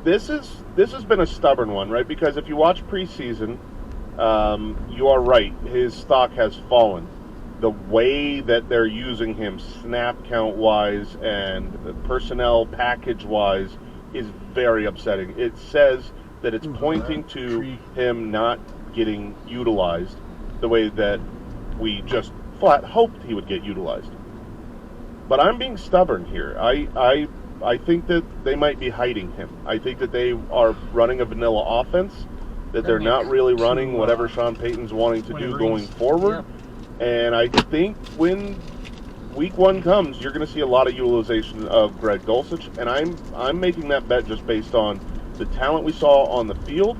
this has been a stubborn one, right? Because if you watch preseason, you are right. His stock has fallen. The way that they're using him, snap count wise and personnel package wise, is very upsetting. It says that it's pointing to him not getting utilized the way that we just flat hoped he would get utilized. But I'm being stubborn here. I think that they might be hiding him. I think that they are running a vanilla offense, that they're not really running whatever Sean Payton's wanting to do going forward. Yeah. And I think when week one comes, you're going to see a lot of utilization of Greg Dulcich, and I'm making that bet just based on the talent we saw on the field,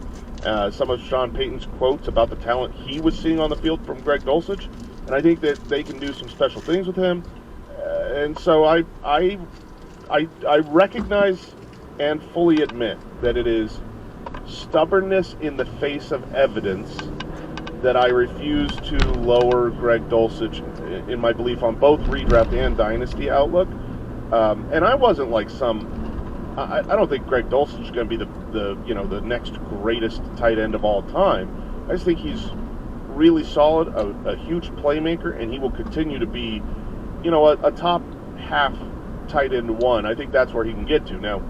some of Sean Payton's quotes about the talent he was seeing on the field from Greg Dulcich, and I think that they can do some special things with him. And so I recognize and fully admit that it is stubbornness in the face of evidence that I refuse to lower Greg Dulcich in my belief on both redraft and dynasty outlook. And I wasn't like I don't think Greg Dulcich is going to be the next greatest tight end of all time. I just think he's really solid, a huge playmaker, and he will continue to be, a top half tight end one. I think that's where he can get to. Now,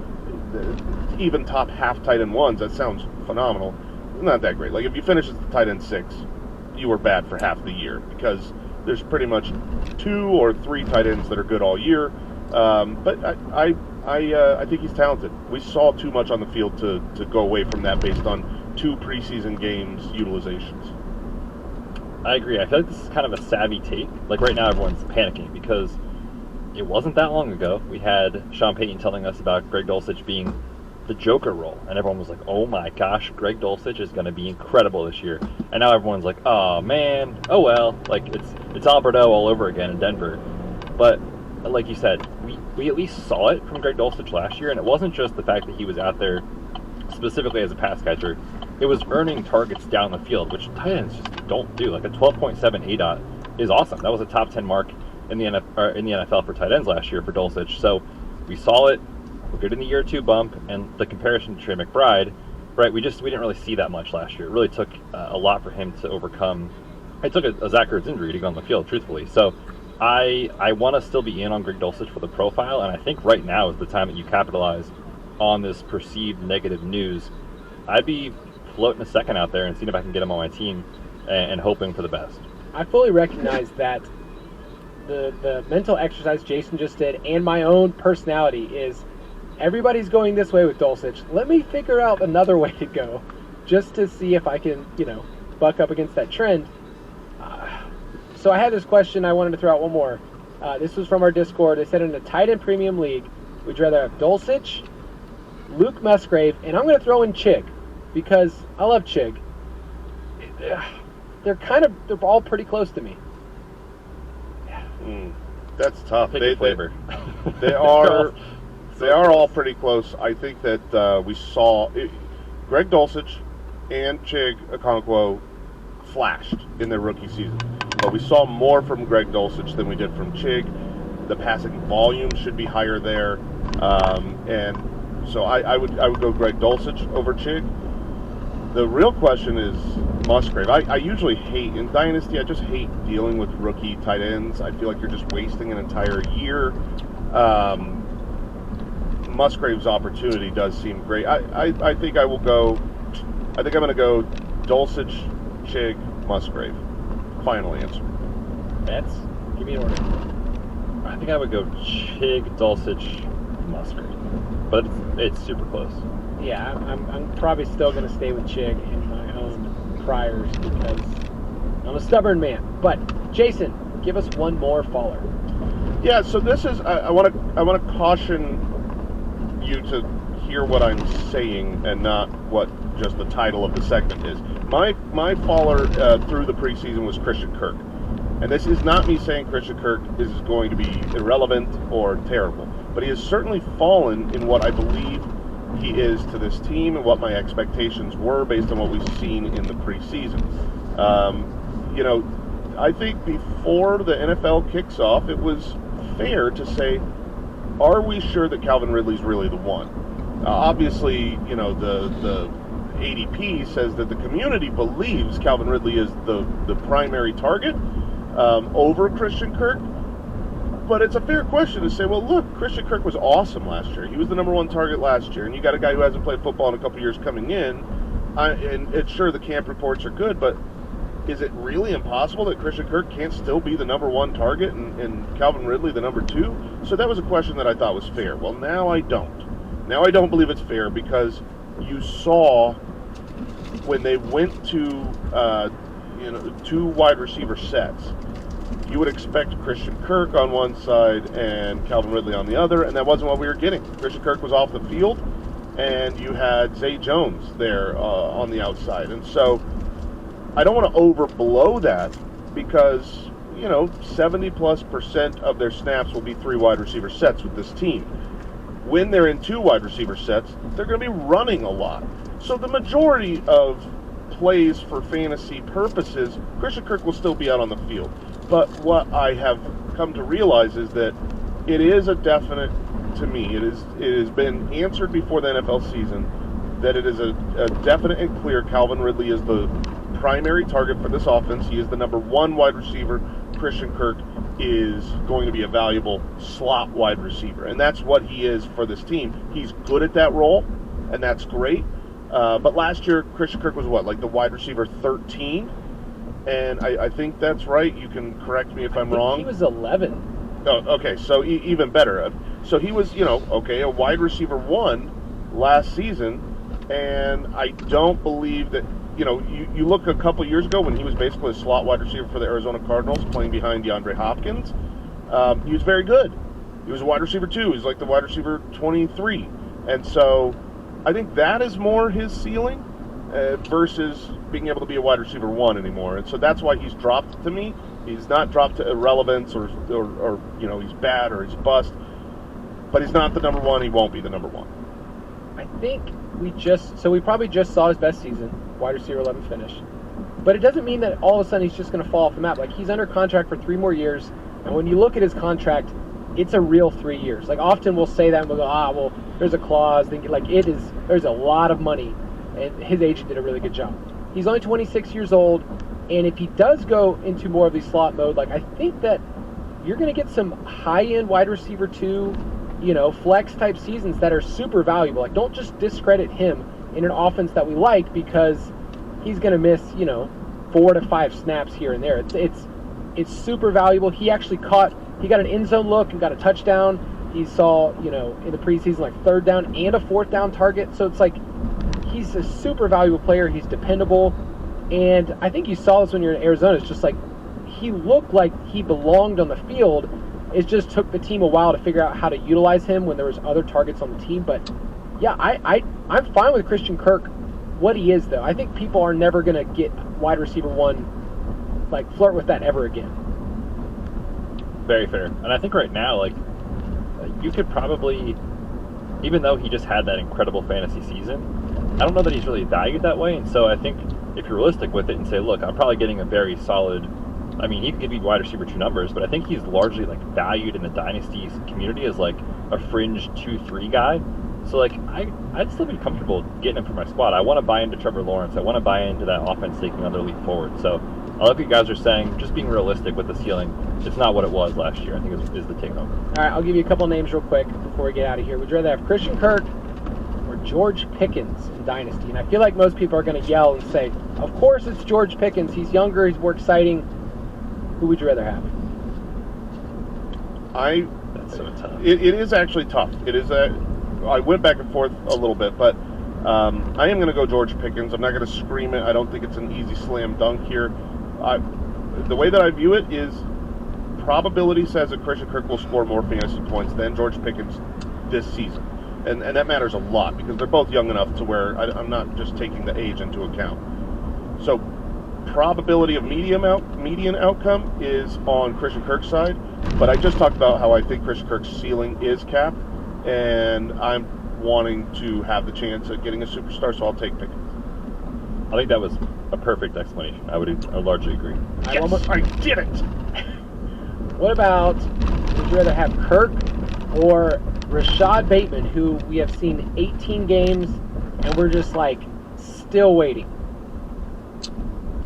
even top half tight end ones, that sounds phenomenal. Not that great. Like if you finish as the tight end 6, you were bad for half the year because there's pretty much 2 or 3 tight ends that are good all year. But I think he's talented. We saw too much on the field to go away from that based on 2 preseason games utilizations. I agree. I feel like this is kind of a savvy take. Like right now everyone's panicking because it wasn't that long ago we had Sean Payton telling us about Greg Dulcich being the Joker role, and everyone was like, oh my gosh, Greg Dulcich is going to be incredible this year. And now everyone's like, oh man, oh well, like it's Alberto all over again in Denver. But like you said, we at least saw it from Greg Dulcich last year, and it wasn't just the fact that he was out there specifically as a pass catcher. It was earning targets down the field, which tight ends just don't do. Like a 12.7 ADOT is awesome. That was a top 10 mark in the NFL for tight ends last year for Dulcich. So we saw it. We're good in the year 2 bump, and the comparison to Trey McBride, right? We didn't really see that much last year. It really took a lot for him to overcome. It took a Zach Ertz injury to go on the field, truthfully. So I want to still be in on Greg Dulcich for the profile, and I think right now is the time that you capitalize on this perceived negative news. I'd be floating a second out there and seeing if I can get him on my team and hoping for the best. I fully recognize that the mental exercise Jason just did and my own personality is everybody's going this way with Dulcich. Let me figure out another way to go just to see if I can, buck up against that trend. So I had this question. I wanted to throw out one more. This was from our Discord. They said in a tight end premium league, would you rather have Dulcich, Luke Musgrave, and I'm going to throw in Chig because I love Chig. They're all pretty close to me. That's tough. Pick a flavor. They are all pretty close. I think that we saw Greg Dulcich and Chig Okonkwo flashed in their rookie season, but we saw more from Greg Dulcich than we did from Chig. The passing volume should be higher there, and so I would go Greg Dulcich over Chig. The real question is Musgrave. I usually hate, in Dynasty, I just hate dealing with rookie tight ends. I feel like you're just wasting an entire year. Musgrave's opportunity does seem great. I think I'm going to go Dulcich, Chig, Musgrave. Final answer. Bets? Give me an order. I think I would go Chig, Dulcich, Musgrave. But it's super close. Yeah, I'm probably still going to stay with Chig in my own priors because I'm a stubborn man. But Jason, give us one more faller. Yeah, so this is I want to caution you to hear what I'm saying and not what just the title of the segment is. My faller through the preseason was Christian Kirk. And this is not me saying Christian Kirk is going to be irrelevant or terrible, but he has certainly fallen in what I believe he is to this team and what my expectations were based on what we've seen in the preseason. I think before the NFL kicks off, it was fair to say, are we sure that Calvin Ridley's really the one? Obviously, the ADP says that the community believes Calvin Ridley is the primary target over Christian Kirk. But it's a fair question to say, well, look, Christian Kirk was awesome last year. He was the number one target last year, and you got a guy who hasn't played football in a couple years coming in. And it's sure the camp reports are good, but is it really impossible that Christian Kirk can't still be the number one target and Calvin Ridley the number two? So that was a question that I thought was fair. Well, now I don't. Now I don't believe it's fair because you saw when they went to two wide receiver sets, you would expect Christian Kirk on one side and Calvin Ridley on the other, and that wasn't what we were getting. Christian Kirk was off the field, and you had Zay Jones there on the outside. And so I don't want to overblow that because, 70+% of their snaps will be three wide receiver sets with this team. When they're in two wide receiver sets, they're going to be running a lot. So the majority of plays for fantasy purposes, Christian Kirk will still be out on the field. But what I have come to realize is that it is a definite, to me, it has been answered before the NFL season that it is a definite and clear Calvin Ridley is the primary target for this offense. He is the number one wide receiver. Christian Kirk is going to be a valuable slot wide receiver. And that's what he is for this team. He's good at that role, and that's great. But last year, Christian Kirk was the wide receiver 13? And I think that's right. You can correct me if I'm wrong. He was 11. Oh, okay, so even better. So he was, a wide receiver 1 last season, and I don't believe that, you look a couple years ago when he was basically a slot wide receiver for the Arizona Cardinals playing behind DeAndre Hopkins, he was very good. He was a wide receiver 2. He's like the wide receiver 23. And so I think that is more his ceiling versus being able to be a wide receiver 1 anymore. And so that's why he's dropped to me. He's not dropped to irrelevance or he's bad or he's bust. But he's not the number 1. He won't be the number 1. I think we probably just saw his best season, wide receiver 11 finish. But it doesn't mean that all of a sudden he's just going to fall off the map. Like, he's under contract for 3 more years. And when you look at his contract, it's a real 3 years. Like, often we'll say that and we'll go, there's a clause. There's a lot of money. And his agent did a really good job. He's only 26 years old, and if he does go into more of the slot mode, I think that you're going to get some high-end wide receiver 2, flex type seasons that are super valuable. Like, don't just discredit him in an offense that we like because he's going to miss, 4 to 5 snaps here and there. It's super valuable. He got an end zone look and got a touchdown. He saw, in the preseason, 3rd down and a 4th down target. So it's he's a super valuable player. He's dependable. And I think you saw this when you're in Arizona. It's just he looked like he belonged on the field. It just took the team a while to figure out how to utilize him when there was other targets on the team. But, yeah, I'm fine with Christian Kirk, what he is, though. I think people are never going to get wide receiver 1, flirt with that ever again. Very fair. And I think right now, you could probably, even though he just had that incredible fantasy season, I don't know that he's really valued that way. And so I think if you're realistic with it and say, look, I'm probably getting a very solid, he could give you wide receiver 2 numbers, but I think he's largely valued in the dynasties community as a fringe 2-3 guy. So I'd still be comfortable getting him for my squad. I want to buy into Trevor Lawrence. I want to buy into that offense taking another leap forward. So I like what you guys are saying, just being realistic with the ceiling. It's not what it was last year, I think is the take home. All right, I'll give you a couple names real quick before we get out of here. Would you rather have Christian Kirk or George Pickens in Dynasty? And I feel like most people are going to yell and say, of course it's George Pickens. He's younger, he's more exciting. Who would you rather have? That's so tough. It is actually tough. It is I went back and forth a little bit, but I am going to go George Pickens. I'm not going to scream it. I don't think it's an easy slam dunk here. The way that I view it is probability says that Christian Kirk will score more fantasy points than George Pickens this season. And that matters a lot because they're both young enough to where I'm not just taking the age into account. So probability of median outcome is on Christian Kirk's side, but I just talked about how I think Christian Kirk's ceiling is capped, and I'm wanting to have the chance at getting a superstar, so I'll take Pickens. I think that was a perfect explanation. I largely agree. Yes, I did it! What about, would you rather have Kirk or Rashad Bateman, who we have seen 18 games, and we're just like still waiting.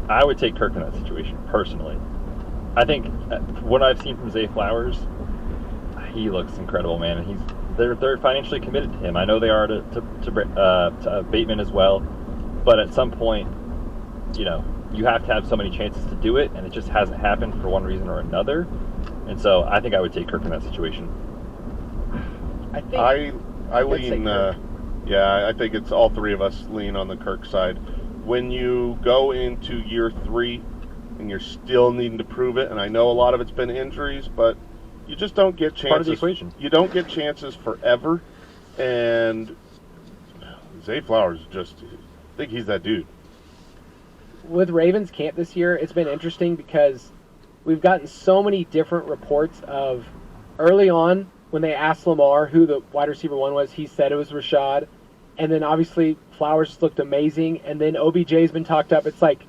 I would take Kirk in that situation, personally. I think what I've seen from Zay Flowers, he looks incredible, man. And they're financially committed to him. I know they are to Bateman as well, but at some point, you know, you have to have so many chances to do it, and it just hasn't happened for one reason or another. And so I think I would take Kirk in that situation. I think I lean. I think it's all three of us lean on the Kirk side. When you go into year 3 and you're still needing to prove it, and I know a lot of it's been injuries, but you just don't get chances. Part of the equation. You don't get chances forever, and Zay Flowers I think he's that dude. With Ravens camp this year, it's been interesting because we've gotten so many different reports of early on when they asked Lamar who the wide receiver one was, he said it was Rashad. And then obviously Flowers looked amazing, and then OBJ's been talked up. It's like,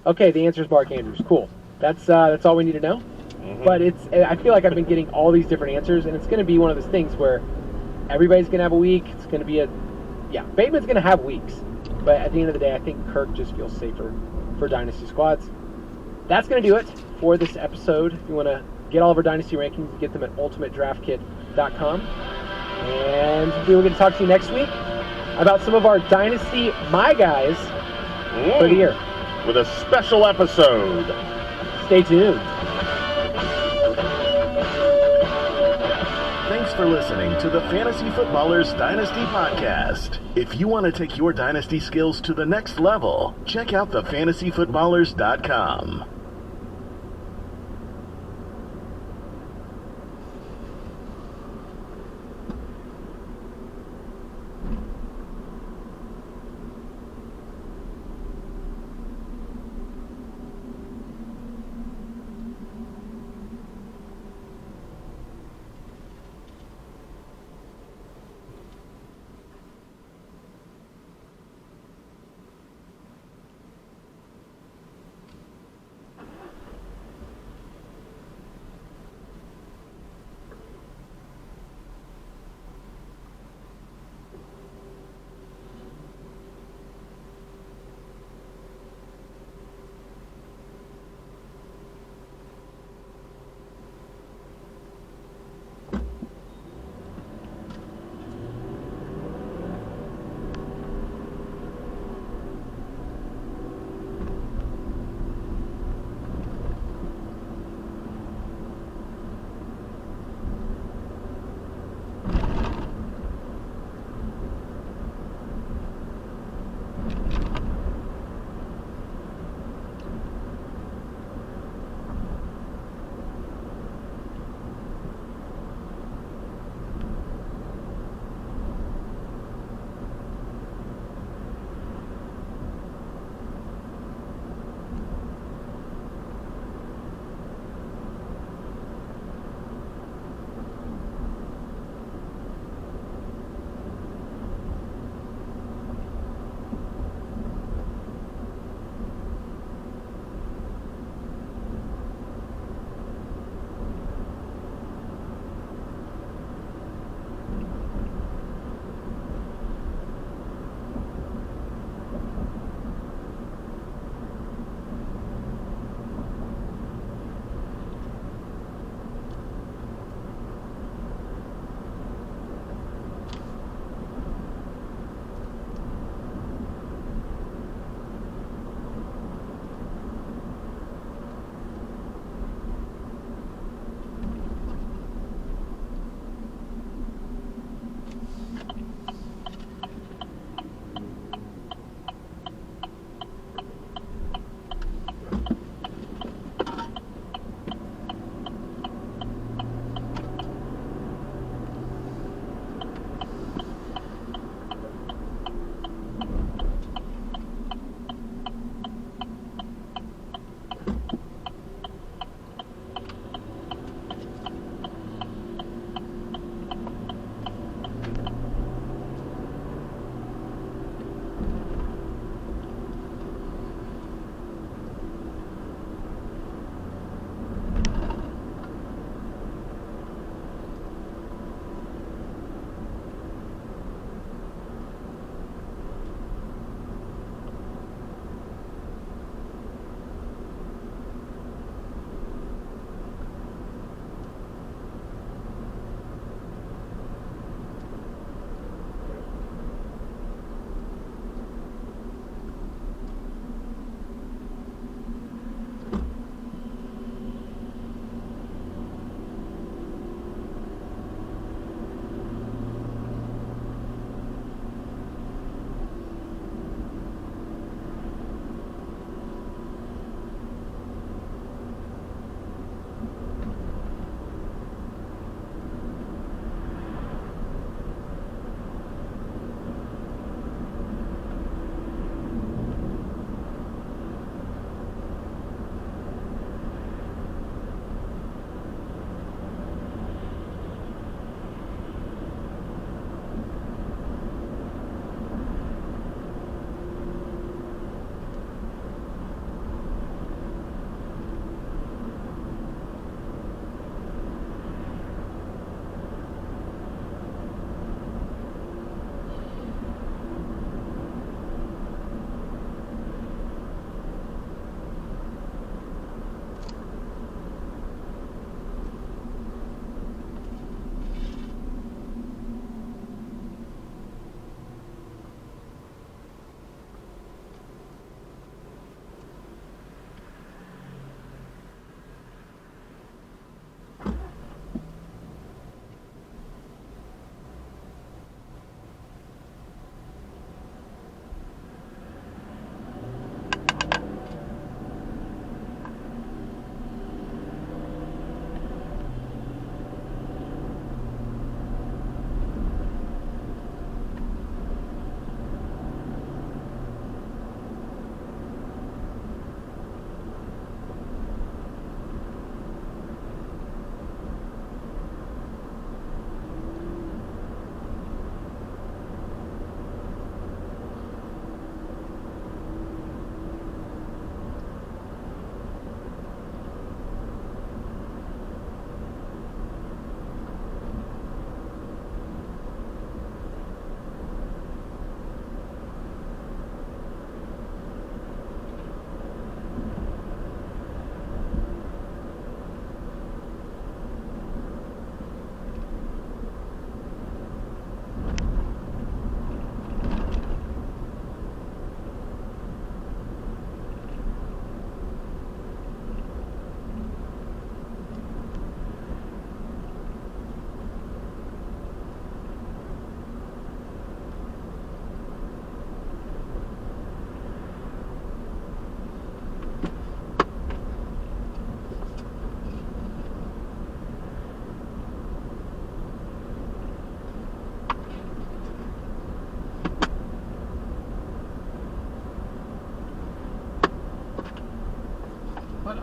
okay, the answer is Mark Andrews. Cool. That's all we need to know. Mm-hmm. But I feel like I've been getting all these different answers, and it's going to be one of those things where everybody's going to have a week. It's going to be Bateman's going to have weeks. But at the end of the day, I think Kirk just feels safer for Dynasty squads. That's going to do it for this episode. If you want to get all of our Dynasty rankings, get them at ultimatedraftkit.com. And we will get to talk to you next week about some of our Dynasty My Guys for the year. With a special episode. Stay tuned. Thanks for listening to the Fantasy Footballers Dynasty Podcast. If you want to take your Dynasty skills to the next level, check out thefantasyfootballers.com.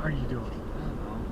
are you doing? I don't know.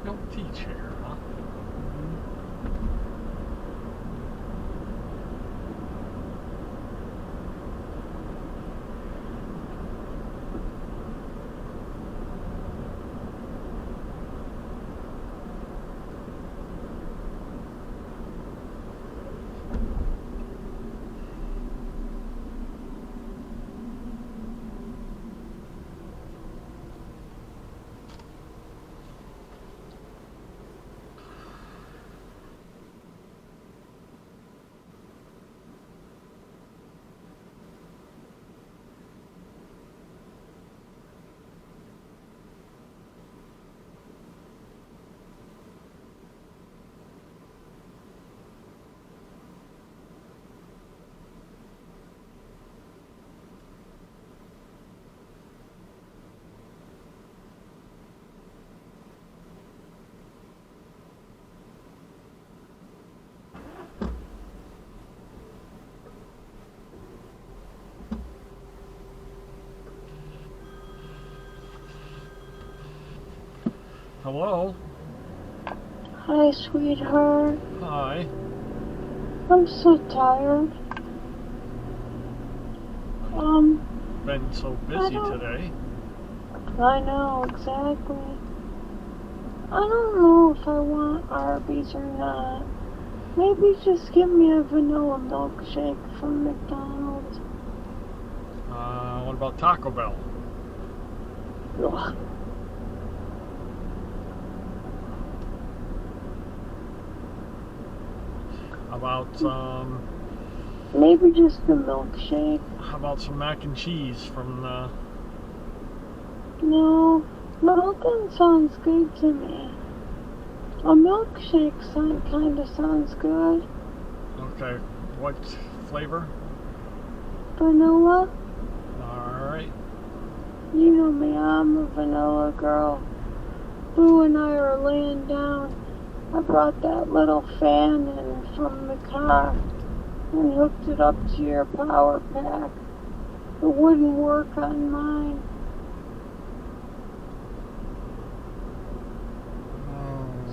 No T-chair, huh? Hello? Hi, sweetheart. Hi. I'm so tired. Been so busy today. I know, exactly. I don't know if I want Arby's or not. Maybe just give me a vanilla milkshake from McDonald's. What about Taco Bell? Ugh. How about, Maybe just a milkshake. how about some mac and cheese from the... No, nothing sounds good to me. A milkshake kinda sounds good. Okay, what flavor? Vanilla? Alright. You know me, I'm a vanilla girl. Boo and I are laying down. I brought that little fan in from the car and hooked it up to your power pack. It wouldn't work on mine.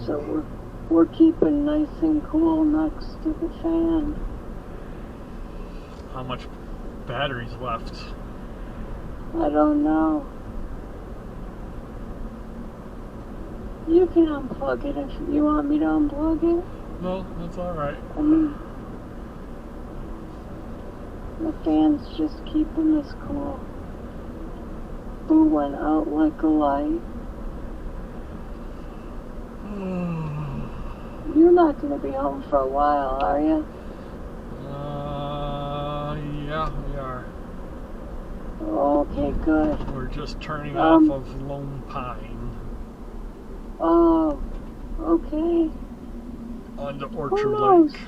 So we're keeping nice and cool next to the fan. How much battery's left? I don't know. You can unplug it if you want me to unplug it. No, that's alright. I mean, The fan's just keeping us cool. Boo went out like a light. You're not going to be home for a while, are you? Yeah, we are. Okay, good. We're just turning off of Lone Pine Oh, okay. onto Who Orchard knows? Lake.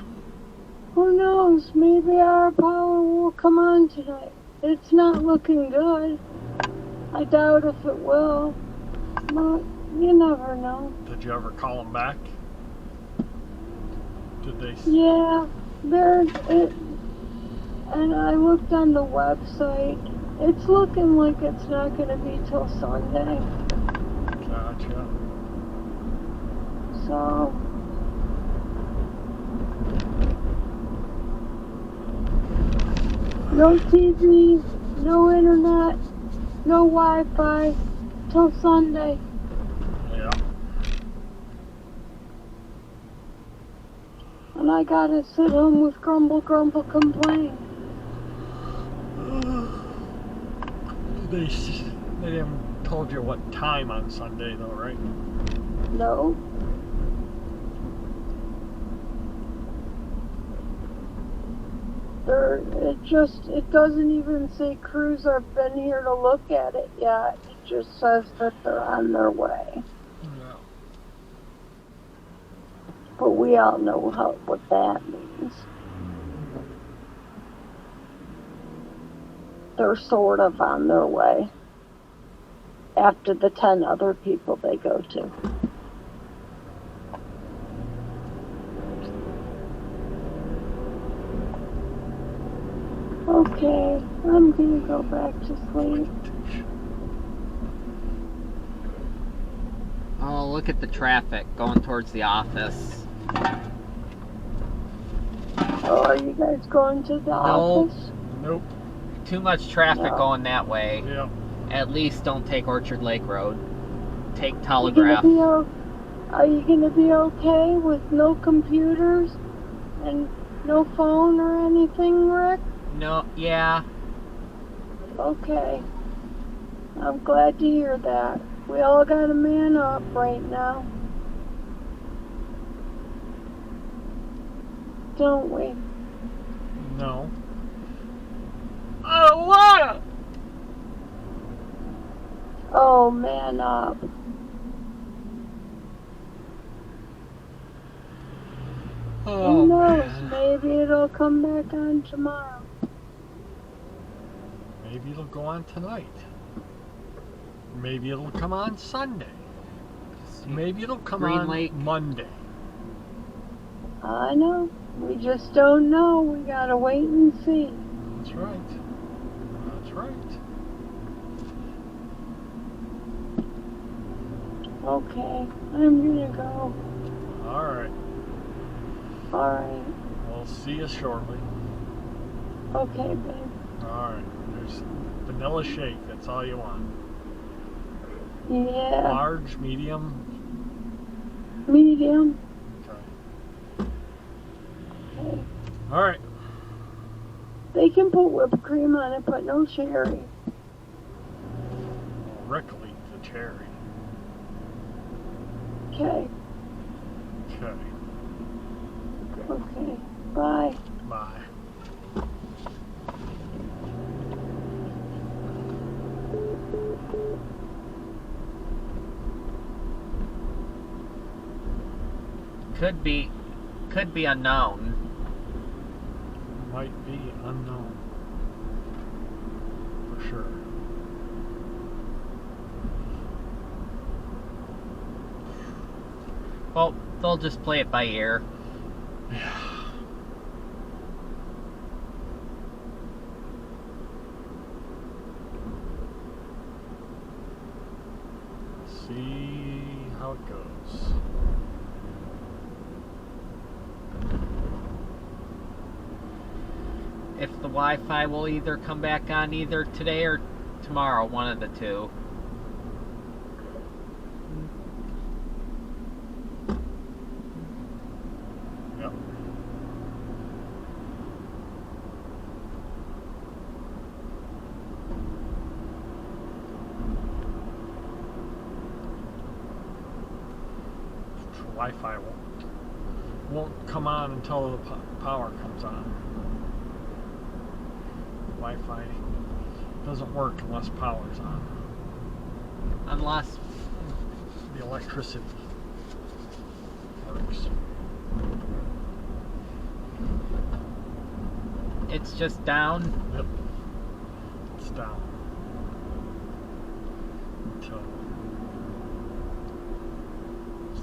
Who knows? Maybe our power will come on tonight. It's not looking good. I doubt if it will. But you never know. Did you ever call them back? Did they? Yeah, there's it. And I looked on the website. It's looking like it's not going to be till Sunday. Gotcha. So, no TV, no internet, no Wi-Fi till Sunday. Yeah. And I gotta sit home with Grumble Grumble Complain. They haven't told you what time on Sunday though, right? No. It doesn't even say crews have been here to look at it yet. It just says that they're on their way. Yeah. But we all know what that means. They're sort of on their way. After the 10 other people they go to. Okay, I'm gonna go back to sleep. Oh, look at the traffic going towards the office. Oh, are you guys going to the office? Nope. Too much traffic No. going that way. Yeah. At least don't take Orchard Lake Road. Take Are Telegraph. you gonna be okay with no computers and no phone or anything, Rick? No, yeah. Okay. I'm glad to hear that. We all gotta man up right now. Don't we? No. I don't wanna. Oh, man up. Oh, Who knows? man. Maybe it'll come back on tomorrow. Maybe it'll go on tonight. Maybe it'll come on Sunday. Maybe it'll come Green on Lake. Monday. I know. We just don't know. We gotta wait and see. That's right. That's right. Okay. I'm gonna go. All right. Alright. We'll see you shortly. Okay, babe. All right. There's vanilla shake. That's all you want. Yeah. Large, medium. Medium. Okay. Okay. All right. They can put whipped cream on it, but no cherry. Rick will eat the cherry. Okay. Okay. Okay. Bye. Bye. Could be unknown. Might be unknown. For sure. Well, they'll just play it by ear. Yeah. See how it goes. If the Wi-Fi will either come back on either today or tomorrow, one of the two. Yep. Wi-Fi won't come on until the power comes on. Wi-Fi doesn't work unless power's on. Unless The electricity works. it's just down. Yep. It's down. Until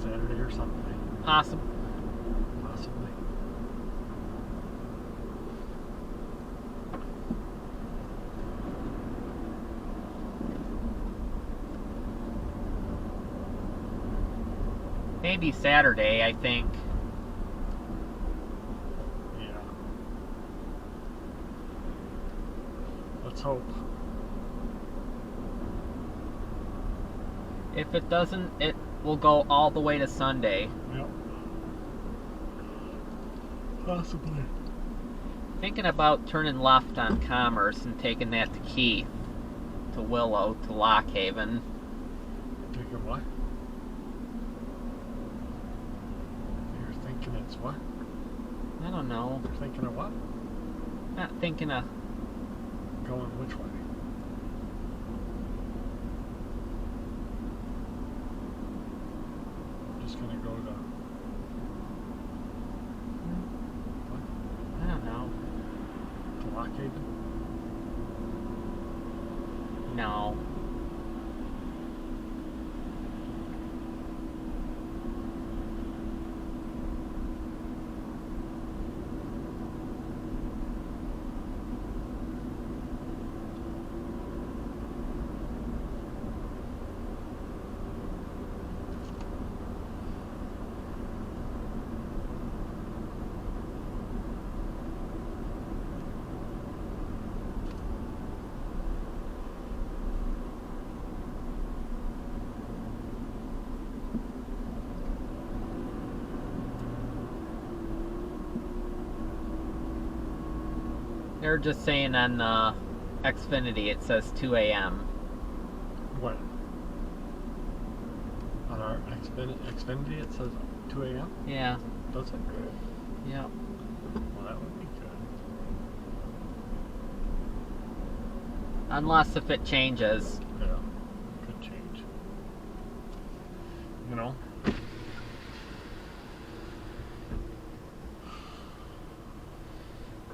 Saturday or Sunday, Possible. possibly. Maybe Saturday, I think. Yeah. Let's hope. If it doesn't, it will go all the way to Sunday. Yep. Possibly. Thinking about turning left on Commerce and taking that to Keith, to Willow, to Lockhaven. Thinking what? You're thinking it's what? I don't know. You're thinking of what? Not thinking of. Going which way? Just gonna go to I don't know. Lockhaven? No. They're just saying on Xfinity it says 2 a.m. What? On our Xfinity it says 2 a.m.? Yeah. Does it? Yeah. Well, that would be good. Unless if it changes. Yeah. Could change. You know?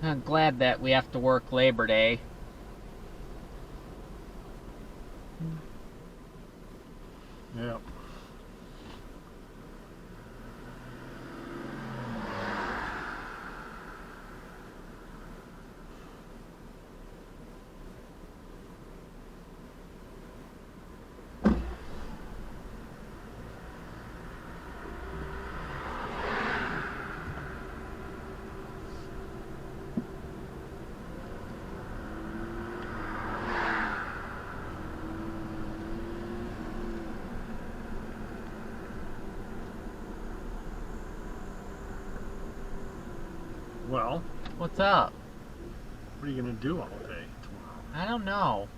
I'm glad that we have to work Labor Day. Yeah. Well, What's up? what are you going to do all day tomorrow? I don't know.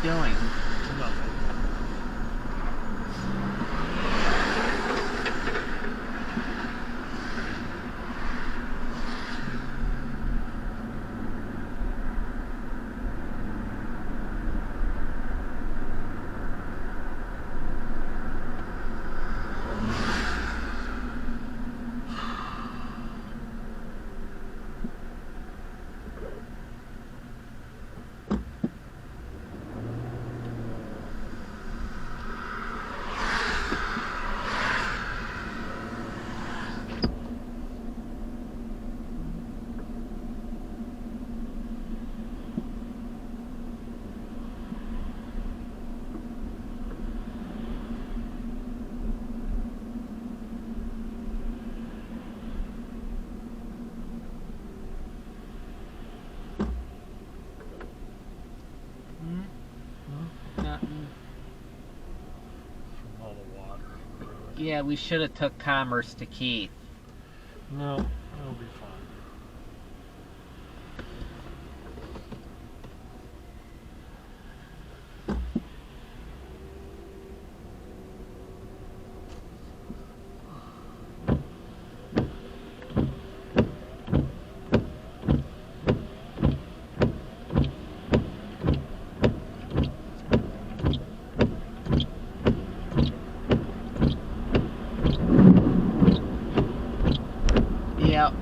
doing? Nothing. Nothing. From all the water. Yeah, we should have took Commerce to Keith. No, it'll be fine. Yep.